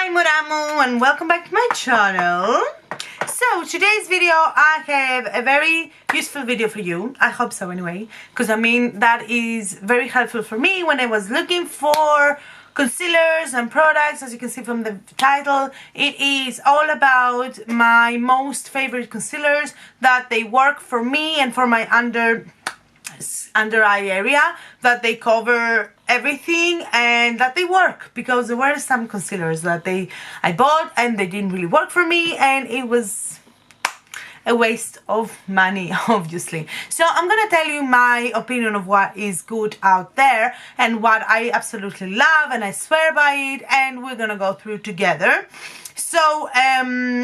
Hi Muramu and welcome back to my channel. So today's video I have a very useful video for you. I hope so anyway, because I mean that is very helpful for me when I was looking for concealers and products. As you can see from the title, it is all about my most favorite concealers, that they work for me and for my under eye area, that they cover everything and that they work, because there were some concealers that I bought and they didn't really work for me and it was a waste of money, obviously. So I'm gonna tell you my opinion of what is good out there and what I absolutely love and I swear by it, and we're gonna go through together. So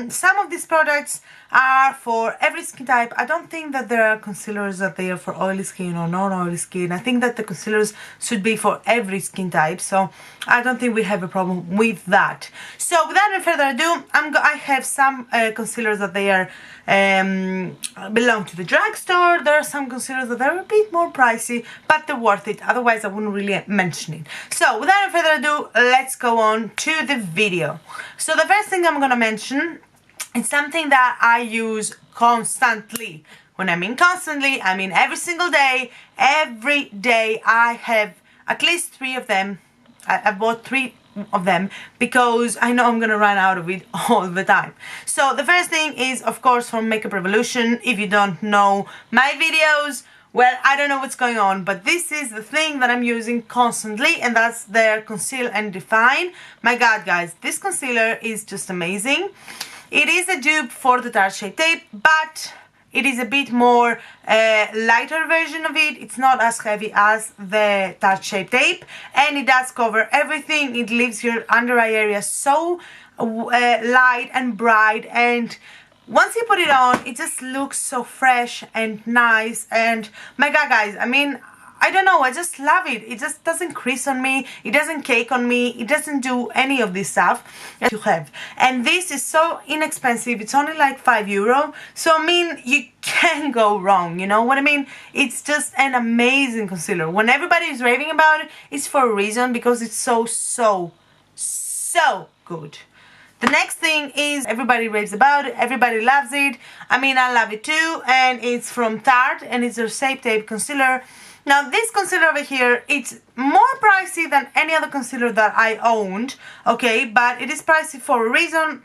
some of these products are for every skin type. I don't think that there are concealers that they are for oily skin or non-oily skin. I think that the concealers should be for every skin type, so I don't think we have a problem with that. So without any further ado, I have some concealers that they are belong to the drugstore. There are some concealers that are a bit more pricey, but they're worth it, otherwise I wouldn't really mention it. So without any further ado, let's go on to the video. So the first thing I'm gonna mention, it's something that I use constantly. When I mean constantly, I mean every single day. Every day I have at least 3 of them. I bought 3 of them because I know I'm gonna run out of it all the time. So the first thing is, of course, from Makeup Revolution. If you don't know my videos, well, I don't know what's going on, but this is the thing that I'm using constantly, and that's their Conceal and Define. My god, guys, this concealer is just amazing. It is a dupe for the Tarte Shape Tape, but it is a bit more lighter version of it. It's not as heavy as the Tarte Shape Tape, and it does cover everything. It leaves your under eye area so light and bright, and once you put it on, it just looks so fresh and nice. And my god, guys, I mean, I don't know, I just love it. It just doesn't crease on me, it doesn't cake on me, it doesn't do any of this stuff that you have. And this is so inexpensive, it's only like €5. So I mean, you can't go wrong, you know what I mean? It's just an amazing concealer. When everybody is raving about it, it's for a reason, because it's so good. The next thing is, everybody raves about it, everybody loves it. I mean, I love it too, and it's from Tarte, and it's their Shape Tape Concealer. Now, this concealer over here, it's more pricey than any other concealer that I owned, okay? But it is pricey for a reason.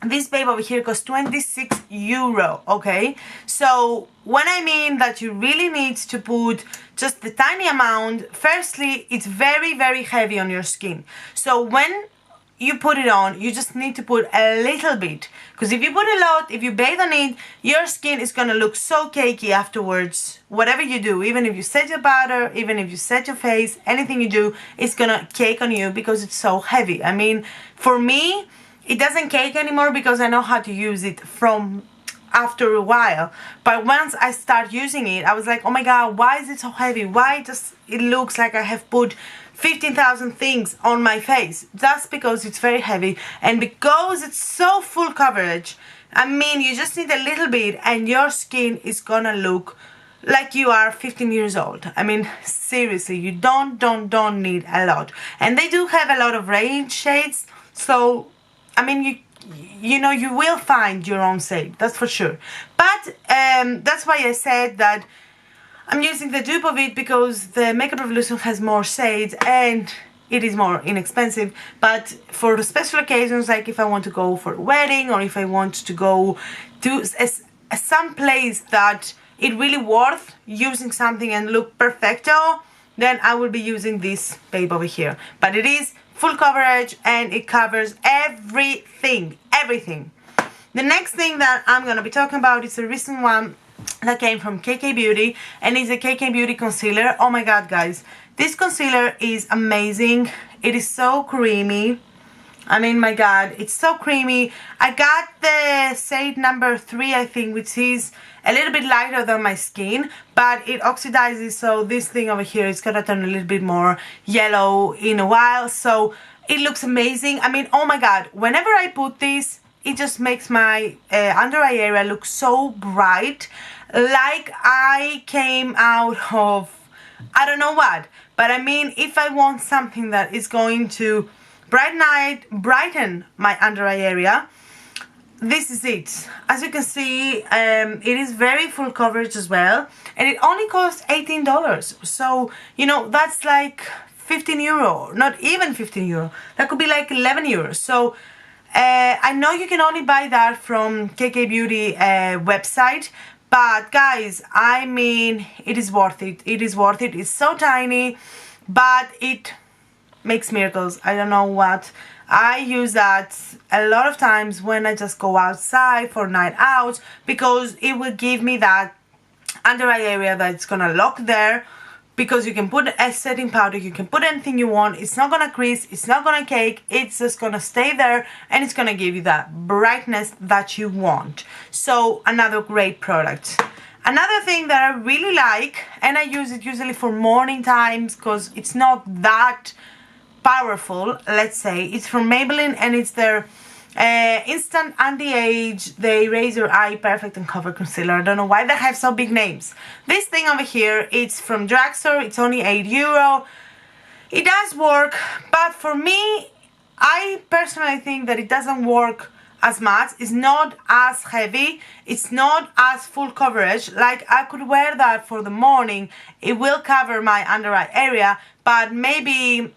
This babe over here costs €26, okay? So, when I mean that you really need to put just the tiny amount, firstly, it's very heavy on your skin. So, when you put it on, you just need to put a little bit, because if you put a lot, if you bathe on it, your skin is gonna look so cakey afterwards. Whatever you do, even if you set your powder, even if you set your face, anything you do, it's gonna cake on you because it's so heavy. I mean, for me, it doesn't cake anymore because I know how to use it from after a while, but once I start using it, I was like, oh my god, why is it so heavy? Why does it looks like I have put 15,000 things on my face? That's because it's very heavy, and because it's so full coverage. I mean, you just need a little bit and your skin is gonna look like you are 15 years old. I mean, seriously, you don't need a lot. And they do have a lot of range shades, so I mean, you know, you will find your own shade, that's for sure. But that's why I said that I'm using the dupe of it, because the Makeup Revolution has more shades and it is more inexpensive. But for special occasions, like if I want to go for a wedding, or if I want to go to some place that it really worth using something and look perfecto, then I will be using this babe over here. But it is full coverage and it covers everything. The next thing that I'm gonna be talking about is a recent one that came from KK Beauty, and it's a KK Beauty concealer. Oh my god, guys, this concealer is amazing. It is so creamy. I mean, my god, it's so creamy. I got the shade number 3, I think, which is a little bit lighter than my skin, but it oxidizes, so this thing over here is gonna turn a little bit more yellow in a while. So it looks amazing. I mean, oh my god, whenever I put this, it just makes my under eye area look so bright, like I came out of I don't know what. But I mean, if I want something that is going to brighten my under eye area, this is it. As you can see, it is very full coverage as well, and it only costs $18. So, you know, that's like 15 euro, not even 15 euro. That could be like 11 euros. So, I know you can only buy that from KK Beauty website, but guys, I mean, it is worth it. It is worth it. It's so tiny, but it makes miracles. I don't know what. I use that a lot of times when I just go outside for night out, because it will give me that under eye area that's gonna lock there, because you can put a setting powder, you can put anything you want, it's not gonna crease, it's not gonna cake, it's just gonna stay there, and it's gonna give you that brightness that you want. So another great product. Another thing that I really like, and I use it usually for morning times because it's not that powerful, let's say, it's from Maybelline, and it's their Instant Anti-Age, the Eraser Eye Perfect and Cover Concealer. I don't know why they have so big names. This thing over here, it's from drugstore, it's only €8. It does work, but for me, I personally think that it doesn't work as much. It's not as heavy, it's not as full coverage. Like, I could wear that for the morning, it will cover my under eye area, but maybe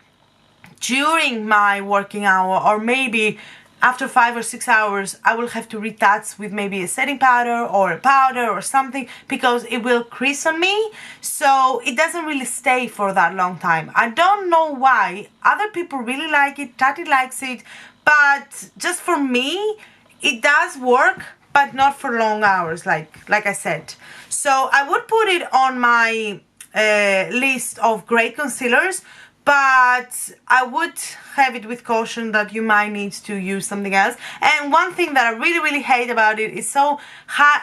during my working hour, or maybe after 5 or 6 hours, I will have to retouch with maybe a setting powder or a powder or something, because it will crease on me, so it doesn't really stay for that long time. I don't know why. Other people really like it, Tati likes it, but just for me, it does work, but not for long hours, like I said. So I would put it on my list of great concealers, but I would have it with caution that you might need to use something else. And one thing that I really hate about it is so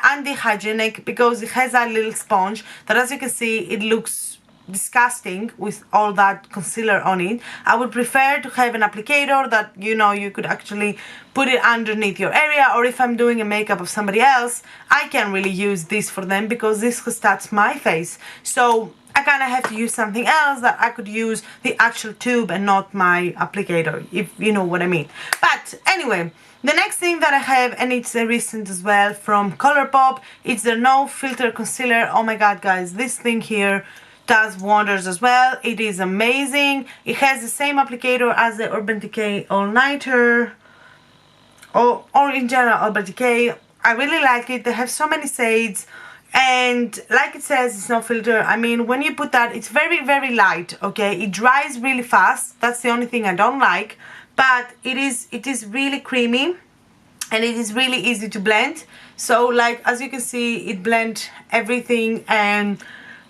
anti-hygienic, because it has that little sponge that, as you can see, it looks disgusting with all that concealer on it. I would prefer to have an applicator that, you know, you could actually put it underneath your area, or if I'm doing a makeup of somebody else, I can really use this for them, because this has touched my face. So I kind of have to use something else that I could use the actual tube and not my applicator, if you know what I mean. But anyway, the next thing that I have, and it's a recent as well, from Colourpop, it's their No Filter Concealer. Oh my god, guys, this thing here does wonders as well. It is amazing. It has the same applicator as the Urban Decay All Nighter, or in general Urban Decay. I really like it. They have so many shades, and like it says, it's no filter. I mean, when you put that, it's very light, okay? It dries really fast. That's the only thing I don't like, but it is really creamy, and it is really easy to blend. So, like, as you can see, it blends everything, and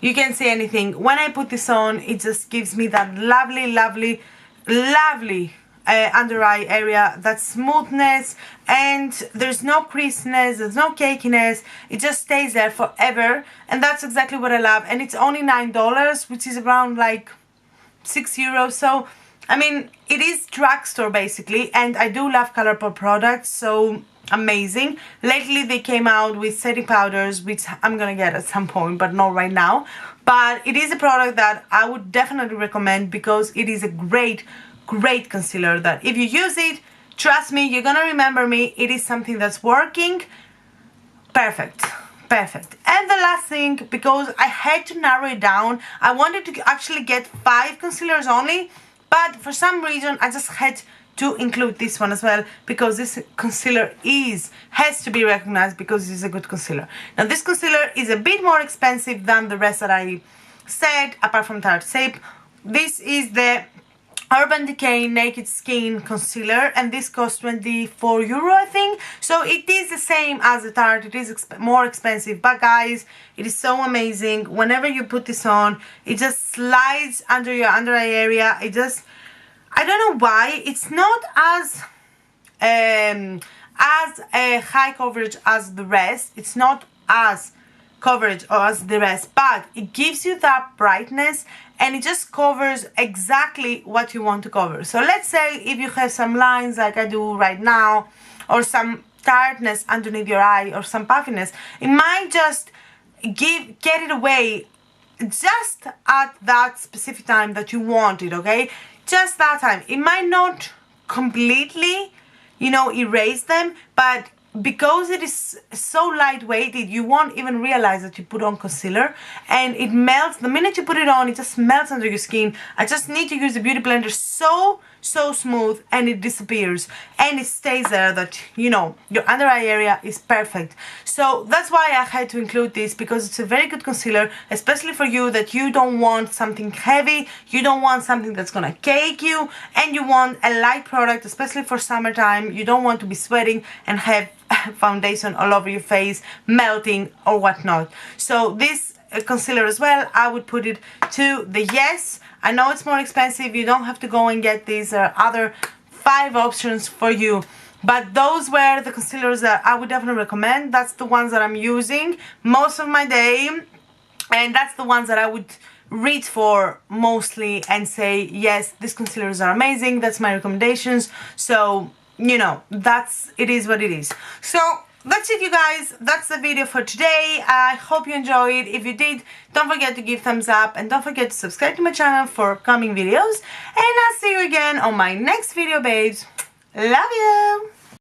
you can't see anything. When I put this on, it just gives me that lovely under eye area, that smoothness, and there's no creasiness, there's no cakiness. It just stays there forever, and that's exactly what I love. And it's only $9, which is around like €6. So I mean, it is drugstore basically, and I do love Colourpop products, so amazing. Lately they came out with setting powders, which I'm gonna get at some point, but not right now. But it is a product that I would definitely recommend, because it is a great concealer that if you use it, trust me, you're gonna remember me. It is something that's working perfect. And the last thing, because I had to narrow it down, I wanted to actually get 5 concealers only, but for some reason I just had to include this one as well, because this concealer has to be recognized because it's a good concealer. Now this concealer is a bit more expensive than the rest that I said, apart from Tarte Shape. This is the Urban Decay Naked Skin Concealer, and this costs €24, I think. So it is the same as the Tarte. It is more expensive, but guys, it is so amazing. Whenever you put this on, it just slides under your under eye area. It just, I don't know why, it's not as high coverage as the rest. It's not as coverage or as the rest, but it gives you that brightness, and it just covers exactly what you want to cover. So let's say if you have some lines like I do right now, or some tiredness underneath your eye, or some puffiness, it might just get it away just at that specific time that you want it, okay? Just that time. It might not completely, you know, erase them, but because it is so lightweight, you won't even realize that you put on concealer, and it melts. The minute you put it on, it just melts under your skin. I just need to use the beauty blender so smooth, and it disappears, and it stays there, that, you know, your under eye area is perfect. So that's why I had to include this, because it's a very good concealer, especially for you that you don't want something heavy, you don't want something that's gonna cake you, and you want a light product, especially for summertime. You don't want to be sweating and have foundation all over your face, melting or whatnot. So this concealer as well, I would put it to the yes. I know it's more expensive, you don't have to go and get these other 5 options for you, but those were the concealers that I would definitely recommend. That's the ones that I'm using most of my day, and that's the ones that I would reach for mostly and say, yes, these concealers are amazing, that's my recommendations. So, you know, it is what it is. So that's it, you guys. That's the video for today. I hope you enjoyed. If you did, don't forget to give thumbs up, and don't forget to subscribe to my channel for upcoming videos, and I'll see you again on my next video, babes. Love you.